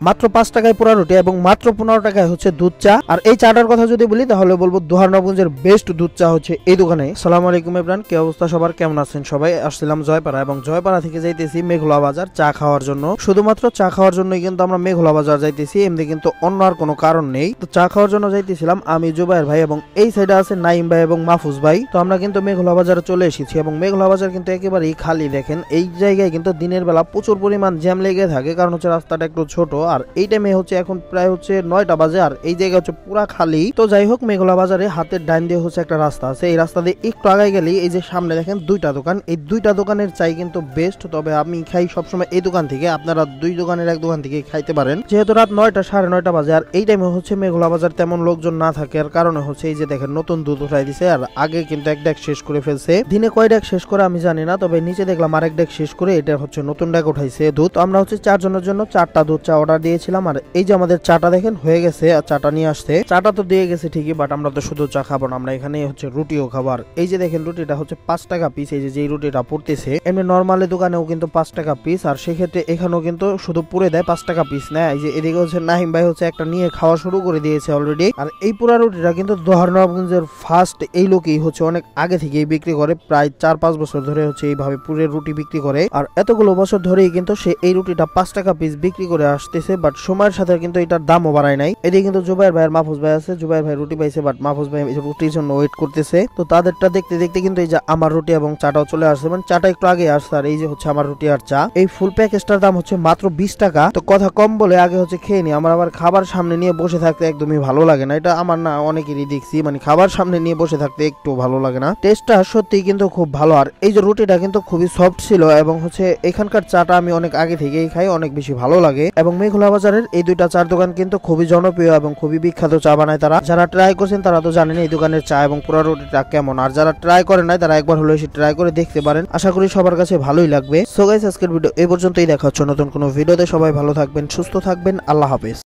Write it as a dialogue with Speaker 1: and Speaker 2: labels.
Speaker 1: মাত্র 5 টাকায় পোড়া রুটি এবং মাত্র 15 টাকায় হচ্ছে দুধ চা। আর এই চাটার কথা যদি বলি তাহলে বলবো দোহারনগঞ্জের বেস্ট দুধ চা হচ্ছে এই দোকানে। আসসালামু আলাইকুম এভরিওয়ান, কি অবস্থা সবার, কেমন আছেন সবাই? আসছিলাম জয়পাড়া এবং জয়পাড়া থেকে যাইতেছি মেঘলা বাজার চা খাওয়ার জন্য। শুধুমাত্র চা খাওয়ার জন্যই কিন্তু আমরা মেঘলা বাজার যাইতেছি, এমনি কিন্তু অন্য আর কোনো কারণ নেই। তো চা খাওয়ার জন্য যাইতেছিলাম আমি, জুবাইর ভাই এবং এই সাইডে আছে নাইম ভাই এবং মাহফুজ ভাই। তো আমরা কিন্তু মেঘলা বাজারে চলে এসেছি এবং মেঘলা বাজার কিন্তু একেবারেই খালি। দেখেন এই জায়গায় কিন্তু দিনের বেলা প্রচুর পরিমাণ জ্যাম লেগে থাকে, কারণ হচ্ছে রাস্তাটা একটু ছোট। আর এই টাইমে হচ্ছে এখন প্রায় হচ্ছে 9টা বাজে আর এই জায়গা হচ্ছে পুরা খালি। তো যাই হোক, মেঘলা বাজারে হাতের ডাইন দিয়ে হচ্ছে একটা রাস্তা আছে, এই রাস্তা দিয়ে একটু আগায় গেলেই এই যে সামনে দেখেন দুইটা দোকান। এই দুইটা দোকানের চাই কিন্তু বেস্ট, তবে আমি খাই সবসময় এই দোকান থেকে। আপনারা দুই দোকানের এক দোকান থেকে খাইতে পারেন, যেহেতু রাত 9টা 9:30 বাজে। আর এই টাইমে হচ্ছে মেঘলা বাজার তেমন লোকজন না থাকে, আর কারণে হচ্ছে এই যে দেখেন নতুন দুধ উঠাই দিছে। আর আগে কিন্তু এক ডেক শেষ করে ফেলছে, দিনে কয় ডেক শেষ করে আমি জানি না, তবে নিচে দেখলাম আরেক ডেক শেষ করে এটা হচ্ছে নতুন ডেক উঠাইছে দুধ। আমরা হচ্ছে 4 জনের জন্য 4টা দুধ চা অর্ডার দিয়েছিলাম। আর এই যে আমাদের চাটা দেখেন হয়ে গেছে, আর চাটা নিয়ে আসছে। চাটা তো দিয়ে গেছে ঠিকই, বাট আমরা তো শুধু চা খাবো না, আমরা এখানে হচ্ছে রুটিও খাবার। এই যে দেখেন রুটিটা হচ্ছে 5 টাকা পিস। এই যে রুটিটা পড়তেছে, এমনি নর্মালি দোকানেও কিন্তু 5 টাকা পিস, আর সেক্ষেত্রে এখানেও কিন্তু শুধু পুরে দেয় 5 টাকা পিস নেয়। এই যে এদিকে হচ্ছে নাহিম ভাই হচ্ছে একটা নিয়ে খাওয়া শুরু করে দিয়েছে অলরেডি। আর এই পুরা রুটিটা কিন্তু দোহারনগঞ্জের ফার্স্ট এই লোকই হচ্ছে অনেক আগে থেকেই বিক্রি করে, প্রায় 4-5 বছর ধরে হচ্ছে এইভাবে পুরের রুটি বিক্রি করে। আর এতগুলো বছর ধরেই কিন্তু সে এই রুটিটা 5 টাকা পিস বিক্রি করে আসতেছে, বাট সময়ের সাথে কিন্তু এটার দামও বাড়ায় নাই। এদিকে কিন্তু জুবাইর ভাই আর মাহফুজ ভাই আছে, জুবাইর ভাই রুটি পাইছে, বাট মাহফুজ ভাই রুটির জন্য ওয়েট করতেছে। তো তাদেরটা দেখতে দেখতে কিন্তু এই যে আমার রুটি এবং চাটাও চলে আসছে, মানে চাটা একটু আগে আসছে। আর এই যে হচ্ছে আমার রুটি আর চা, এই ফুল প্যাকেজটার দাম হচ্ছে মাত্র 20 টাকা। তো কথা কম বলে আগে হচ্ছে খেয়ে নি। আমার আবার খাবার সামনে নিয়ে বসে থাকতে একদমই ভালো লাগে না, এটা আমার না অনেকেরই দেখছি, মানে খাবার সামনে নিয়ে বসে থাকতে একটু ভালো লাগে না। টেস্টটা সত্যি কিন্তু খুব ভালো। আর এই যে রুটিটা কিন্তু খুবই সফট ছিল এবং হচ্ছে এখানকার চাটা আমি অনেক আগে থেকেই খাই, অনেক বেশি ভালো লাগে। এবং মেঘলা বাজারের এই দুইটা চার দোকান কিন্তু খুবই জনপ্রিয় এবং খুবই বিখ্যাত চা বানায় তারা। যারা ট্রাই করছেন তারা তো জানেন এই দোকানের চা এবং পুরো রুটিটা কেমন, আর যারা ট্রাই করেন নাই তারা একবার হলো এসে ট্রাই করে দেখতে পারেন, আশা করি সবার কাছে ভালোই লাগবে। সো গাইস, আজকের ভিডিও এই পর্যন্তই, দেখা হচ্ছে নতুন কোনো ভিডিওতে। সবাই ভালো থাকবেন, সুস্থ থাকবেন, আল্লাহ হাফেজ।